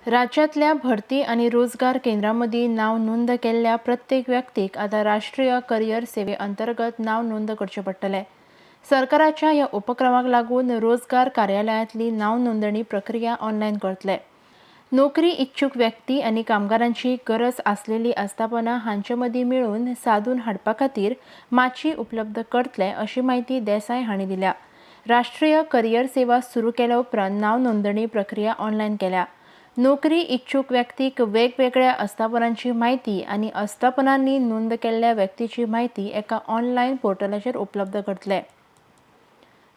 राज्यातल्या भरती आणि रोजगार केंद्रांमध्ये नाव नोंद केलेल्या प्रत्येक व्यक्तीक आता राष्ट्रीय करिअर सेवेअंतर्गत नाव नोंद करचे पडटले। सरकाराच्या या उपक्रमाक लागून रोजगार कार्यालयातली नाव नोंदणी प्रक्रिया ऑनलाईन करतले। नोकरी इच्छुक व्यक्ती आणि कामगारांची गरज असलेली आस्थापना हांचे मदीं मिळून साधून हाडपा खातीर माची उपलब्ध करतले अशी माहिती देसाय हांणी दिल्या। राष्ट्रीय करिअर सेवा सुरू केल्या उपरांत नाव नोंदणी प्रक्रिया ऑनलाईन केल्या। नोकरी इच्छुक व्यक्तीक वेगवेगळ्या आस्थापनांची माहिती आणि आस्थापनांनी नोंद केलेल्या व्यक्तीची माहिती एका ऑनलाईन पोर्टलाचेर उपलब्ध करतले,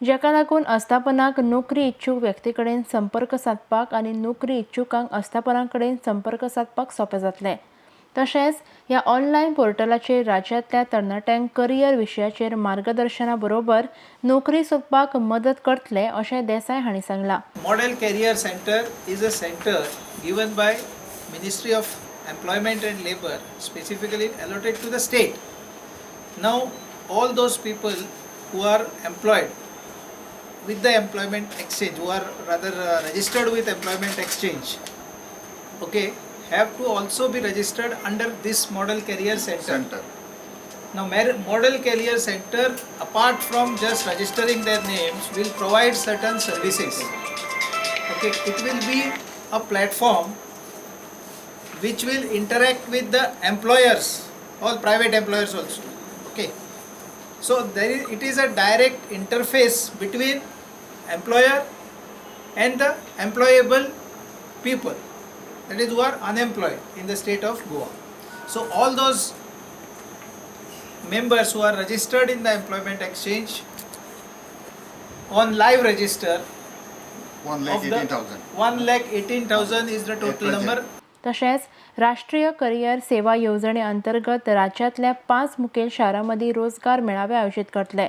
जेका लागून आस्थापनाक नोकरी इच्छुक व्यक्तीकडेन संपर्क साधपाक आणि नोकरी इच्छुकांक आस्थापनांकडेन संपर्क साधपाक सोपे जातले। तशेंच ह्या ऑनलाईन पोर्टलाचेर राज्यांतल्या तरणाट्यांक करिअर विशयाचेर मार्गदर्शना बरोबर नोकरी सोदपाक मदत करतले अशें देसाय हांणी सांगलां। Model Career Center is a center given by Ministry of Employment and Labour, specifically allotted to the state. Now all those people who are employed with the employment exchange, who are rather registered with employment exchange, okay, have to also be registered under this Model Career Center. Now Model Career Center, apart from just registering their names, will provide certain services. Okay, it will be a platform which will interact with the employers, all private employers also. Okay, so it is a direct interface between employer and the employable people, that is who are unemployed in the state of Goa. So all those members who are registered in the employment exchange on live register, 1,18,000 is the total number. तशेंच राष्ट्रीय career सेवा योजने अंतर्गत राज्यातल्या 5 मुखेल शारांमध्ये रोजगार मेळावे आयोजित करतले।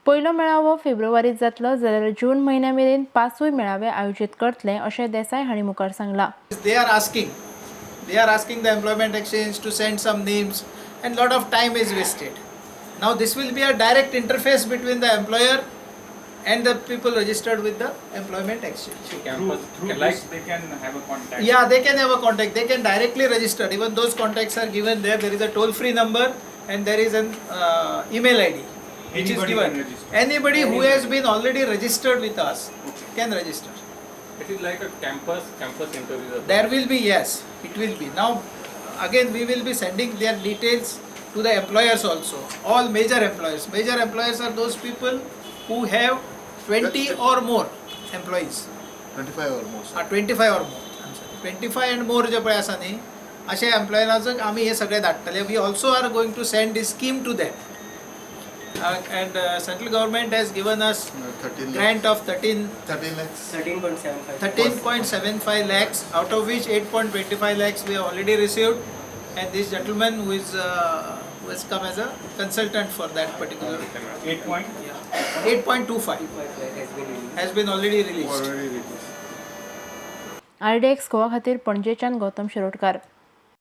पयलो मेळावो फेब्रुवारीत जातलो, जाल्यार जून म्हयन्या मेरेन 5 मेळावे आयोजित करतले अशें देसाय हांणी मुखार सांगलां। They are asking the employment exchange to send some names, and lot of time is wasted. Now this will be a direct interface between the employer and the people registered with the employment exchange. Through like they can have a contact. Yeah, they can have a contact. They can directly register. Even those contacts are given there. There is a toll-free number and there is an email ID which is given. Anybody who has been already registered with us can register. It is like a campus interview. There will be, yes, it will be. Now again we will be sending their details to the employers also. All major employers. Major employers are those people who have 20 or more employees. 25 or more. 25 or more. I'm sorry. 25 and more जे पळय आसा न्ही, अशे एम्प्लॉयर्सांक आमी हे सगळे धाडटले. We also are going to send this scheme to them. And central government has given us 13 grant of 13 lakhs. 13.75 lakhs, out of which 8.25 lakhs we have already received, and this gentleman who has come as a consultant for that particular 8.25 has been already released. RDX Goa खातीर पणजेच्यान गौतम शिरोडकार।